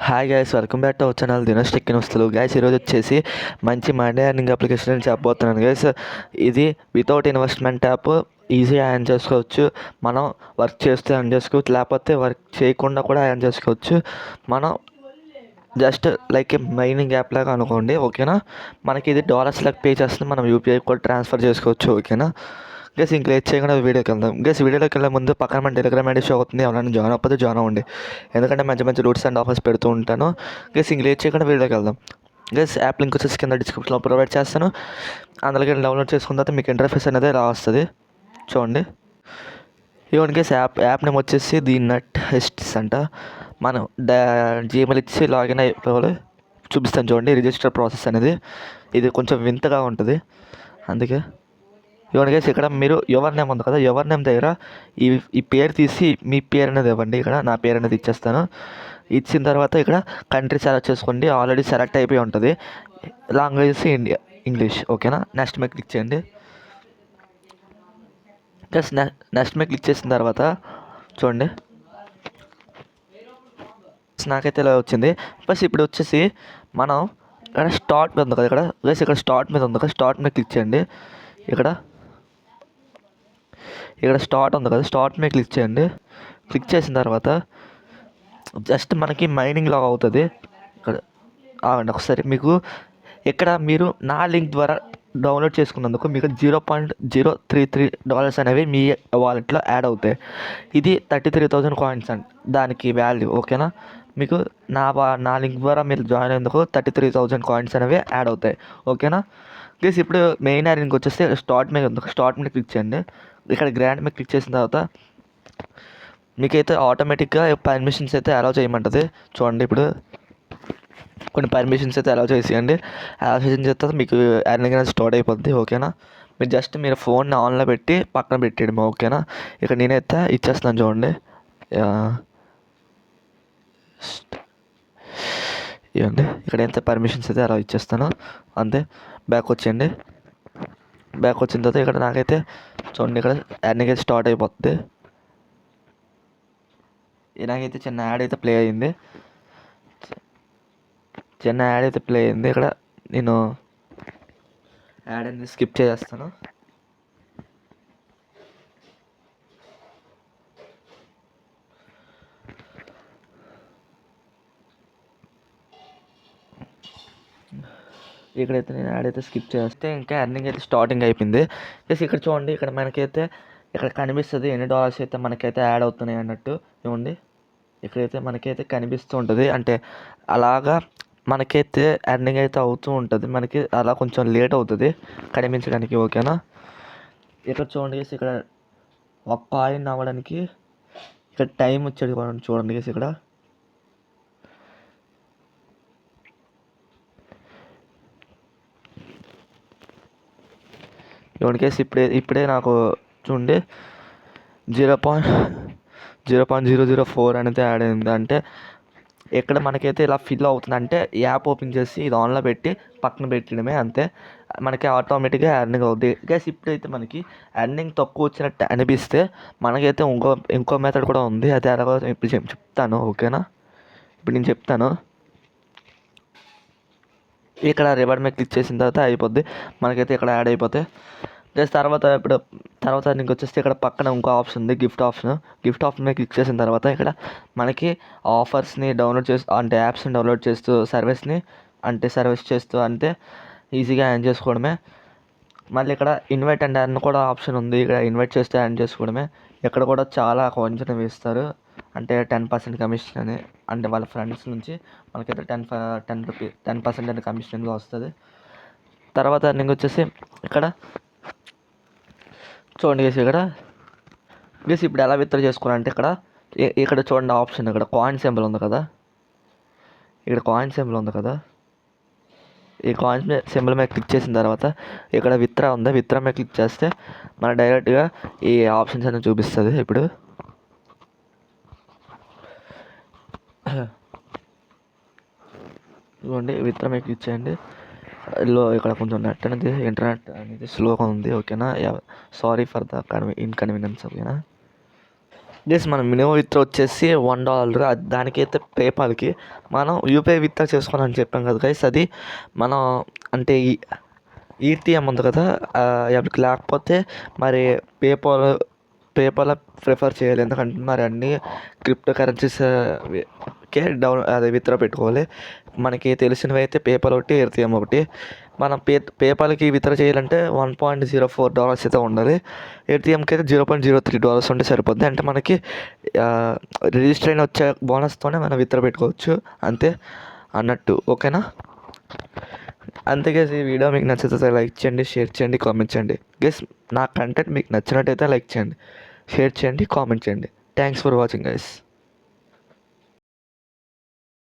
Hi guys, welcome back to our channel Dinesh tech వస్తువులు. Guys ఈరోజు వచ్చేసి మంచి మనీ ఎర్నింగ్ అప్లికేషన్ అని చెప్పబోతున్నాను గైస్. ఇది వితౌట్ ఇన్వెస్ట్మెంట్ యాప్, ఈజీగా ఎర్న్ చేసుకోవచ్చు. మనం వర్క్ చేస్తే ఎర్న్ చేసుకోవచ్చు, లేకపోతే వర్క్ చేయకుండా కూడా ఎర్న్ చేసుకోవచ్చు. మనం జస్ట్ లైక్ మైనింగ్ యాప్ లాగా అనుకోండి, ఓకేనా. మనకి ఇది డాలర్స్ లాగా పే చేస్తుంది, మనం యూపీఐ కూడా ట్రాన్స్ఫర్ చేసుకోవచ్చు, ఓకేనా. గెస్ ఇంక లేట్ చేయకుండా వీడియోకి వెళ్దాం. గెస్ వీడియోకి వెళ్ళే ముందు పక్కన మన టెలిగ్రామ్ ఐడి షో అవుతుంది, ఎవరైనా జాయిన్ అవ్వకపోతే జాయిన్ అవ్వండి, ఎందుకంటే మంచి మంచి రూట్స్ అండ్ ఆఫర్స్ పెడుతూ ఉంటాను. గెస్ ఇంక లేట్ చేయకుండా వీడియోకి వెళ్దాం. గెస్ యాప్ లింక్ వచ్చేసి కింద డిస్క్రిప్షన్లో ప్రొవైడ్ చేస్తాను. అందులోకి డౌన్లోడ్ చేసుకున్న తర్వాత మీకు ఇంటర్ఫేస్ అనేది ఇలా వస్తుంది, చూడండి. ఇవన్నీ గెస్ యాప్ నేమ్ వచ్చేసి ది నట్ హెస్ట్స్ అంట. మనం జీమెయిల్ ఇచ్చి లాగిన్ అయిపోవాలి. చూపిస్తాను చూడండి రిజిస్టర్ ప్రాసెస్ అనేది. ఇది కొంచెం వింతగా ఉంటుంది, అందుకే ఇవన్నీ గైస్ ఇక్కడ మీరు యువర్ నేమ్ ఉంది కదా, యువర్ నేమ్ దగ్గర ఈ పేరు తీసి మీ పేరు అనేది ఇవ్వండి. ఇక్కడ నా పేరు అనేది ఇచ్చేస్తాను. ఇచ్చిన తర్వాత ఇక్కడ కంట్రీ సెలెక్ట్ చేసుకోండి, ఆల్రెడీ సెలెక్ట్ అయిపోయి ఉంటుంది. లాంగ్వేజ్ ఇంగ్లీష్, ఓకేనా. నెక్స్ట్ మీద క్లిక్ చేయండి. జస్ట్ నెక్స్ట్ మీద క్లిక్ చేసిన తర్వాత చూడండి నాకైతే ఇలా వచ్చింది. ప్లస్ ఇప్పుడు వచ్చేసి మనం ఇక్కడ స్టార్ట్ మీద ఉంది కదా, ఇక్కడ స్టార్ట్ మీద ఉంది కదా, స్టార్ట్ మీద క్లిక్ చేయండి. ఇక్కడ స్టార్ట్ ఉంది కదా, స్టార్ట్ మీద క్లిక్ చేయండి. క్లిక్ చేసిన తర్వాత జస్ట్ మనకి మైనింగ్ లాగా అవుతుంది. ఇక్కడ ఒకసారి మీకు ఇక్కడ మీరు నా లింక్ ద్వారా డౌన్లోడ్ చేసుకున్నందుకు మీకు $0.033 అనేవి మీ వాలెట్లో యాడ్ అవుతాయి. ఇది 33,000 కాయిన్స్ అండి దానికి వాల్యూ, ఓకేనా. మీకు నా లింక్ ద్వారా మీరు జాయిన్ అయ్యేందుకు 33,000 కాయిన్స్ అనేవి యాడ్ అవుతాయి, ఓకేనా. ప్లీజ్ ఇప్పుడు మెయిన్ లింక్ వచ్చేస్తే స్టార్ట్ మీద క్లిక్ చేయండి. ఇక్కడ గ్రాండ్ మీద క్లిక్ చేసిన తర్వాత మీకైతే ఆటోమేటిక్గా పర్మిషన్స్ అయితే అలౌ చేయమంటుంది. చూడండి ఇప్పుడు కొన్ని పర్మిషన్స్ అయితే అలౌ చేసేయండి. అలౌ చేసిన తర్వాత మీకు ఎర్నింగ్ అనేది స్టార్ట్ అయిపోద్ది, ఓకేనా. మీరు జస్ట్ మీరు ఫోన్ ఆన్లో పెట్టి పక్కన పెట్టేయడం, ఓకేనా. ఇక్కడ నేనైతే ఇచ్చేస్తున్నాను చూడండి. ఇవ్వండి, ఇక్కడ ఎంత పర్మిషన్స్ అయితే అలా ఇచ్చేస్తాను, అంతే. బ్యాక్ వచ్చేయండి. బ్యాక్ వచ్చిన తర్వాత ఇక్కడ నాకైతే చూడండి ఇక్కడ ఎర్నింగ్ అయితే స్టార్ట్ అయిపోతుంది. నాకైతే చిన్న యాడ్ అయితే ప్లే అయింది. ఇక్కడ నేను యాడ్ అనేది స్కిప్ చేసేస్తాను. ఇక్కడైతే నేను యాడ్ అయితే స్కిప్ చేస్తే ఇంకా ఎర్నింగ్ అయితే స్టార్టింగ్ అయిపోయింది. జస్ట్ ఇక్కడ చూడండి, ఇక్కడ మనకైతే ఇక్కడ కనిపిస్తుంది ఎన్ని డాలర్స్ అయితే మనకైతే యాడ్ అవుతున్నాయి అన్నట్టు. చూడండి ఇక్కడైతే మనకైతే కనిపిస్తూ ఉంటుంది, అంటే అలాగా మనకైతే ఎర్నింగ్ అయితే అవుతూ ఉంటుంది. మనకి అలా కొంచెం లేట్ అవుతుంది కనిపించడానికి, ఓకేనా. ఇక్కడ చూడండి ఇక్కడ ఒక కాయిన్ అవ్వడానికి ఇక్కడ టైం వచ్చేది చూడండి ఇక్కడ. ఇవన్నీ కేసు ఇప్పుడే నాకు చూడండి 0.004 అనేది యాడ్ అయింది. అంటే ఎక్కడ మనకైతే ఇలా ఫిల్ అవుతుంది అంటే యాప్ ఓపెన్ చేసి ఇది ఆన్లో పెట్టి పక్కన పెట్టడమే, అంతే. మనకి ఆటోమేటిక్గా ఎర్నింగ్ అవుతుంది. గైస్ ఇప్పుడైతే మనకి ఎర్నింగ్ తక్కువ వచ్చినట్టు అనిపిస్తే మనకైతే ఇంకో మెథడ్ కూడా ఉంది, అది ఎలాగో ఇప్పుడు చెప్తాను, ఓకేనా. ఇప్పుడు నేను చెప్తాను. ఇక్కడ రివార్డ్ మీద క్లిక్ చేసిన తర్వాత అయిపోద్ది, మనకైతే ఇక్కడ యాడ్ అయిపోతాయి. జస్ట్ తర్వాత నీకు వచ్చేస్తే ఇక్కడ పక్కన ఇంకో ఆప్షన్ ఉంది, గిఫ్ట్ ఆప్షన్ మీద క్లిక్ చేసిన తర్వాత ఇక్కడ మనకి ఆఫర్స్ని డౌన్లోడ్ చేస్తూ, అంటే యాప్స్ని డౌన్లోడ్ చేస్తూ సర్వీస్ చేస్తూ అంటే ఈజీగా యాడ్ చేసుకోవడమే. మళ్ళీ ఇక్కడ ఇన్వైట్ అండ్ ఎర్న్ కూడా ఆప్షన్ ఉంది, ఇక్కడ ఇన్వైట్ చేస్తే యాడ్ చేసుకోవడమే. ఇక్కడ కూడా చాలా కొంచెం వేస్తారు, అంటే 10% కమిషన్ అని, అంటే వాళ్ళ ఫ్రెండ్స్ నుంచి మనకైతే 10% అనే కమిషన్గా వస్తుంది. తర్వాత నీకు వచ్చేసి ఇక్కడ చూడండి ఇక్కడ ఇప్పుడు ఎలా విత్డ్రా చేసుకోవాలంటే ఇక్కడ చూడండి ఆప్షన్, ఇక్కడ కాయిన్ సింబల్ ఉంది కదా, ఈ కాయిన్ సింబల్ మీద క్లిక్ చేసిన తర్వాత ఇక్కడ విత్డ్రా మీద క్లిక్ చేస్తే మన డైరెక్ట్గా ఈ ఆప్షన్స్ అనేది చూపిస్తుంది. ఇప్పుడు ఇవ్వండి విత్డ్రా మీద క్లిక్ చేయండి. ఇక్కడ కొంచెం ఇంటర్నెట్ అనేది స్లోగా ఉంది, ఓకేనా. సారీ ఫర్ ద ఇన్కన్వీనియన్స్, ఓకేనా. గైస్ మన మినిమం విత్డ్రా వచ్చేసి $1. దానికైతే పేపాల్కి మనం యూపీఐ విత్డ్రా చేసుకోవాలని చెప్పాం కదా గైస్. అది మనం అంటే ఈటీఎం ఉంది కదా, ఎవరికి లేకపోతే మరి పేపాల్ ప్రిఫర్ చేయాలి. ఎందుకంటే మరి అన్నీ క్రిప్టో కరెన్సీస్ అదే విత్డ్రా పెట్టుకోవాలి. మనకి తెలిసినవి అయితే పేపాల్ ఒకటి, ఈటీఎం ఒకటి. మనం పేపాల్కి విత్డ్రా చేయాలంటే $1.04 అయితే ఉండాలి. ఏటీఎంకి అయితే $0.03 ఉంటే సరిపోద్ది. అంటే మనకి రిజిస్టర్ అయిన వచ్చే బోనస్తోనే మనం విత్డ్రా పెట్టుకోవచ్చు అంతే అన్నట్టు. ఓకేనా? అంతే గైస్, ఈ వీడియో మీకు నచ్చితే లైక్ చేయండి, షేర్ చేయండి, కామెంట్ చేయండి. గైస్ నా కంటెంట్ మీకు నచ్చినట్టయితే లైక్ చేయండి, షేర్ చేయండి, కామెంట్ చేయండి. Thanks for watching guys.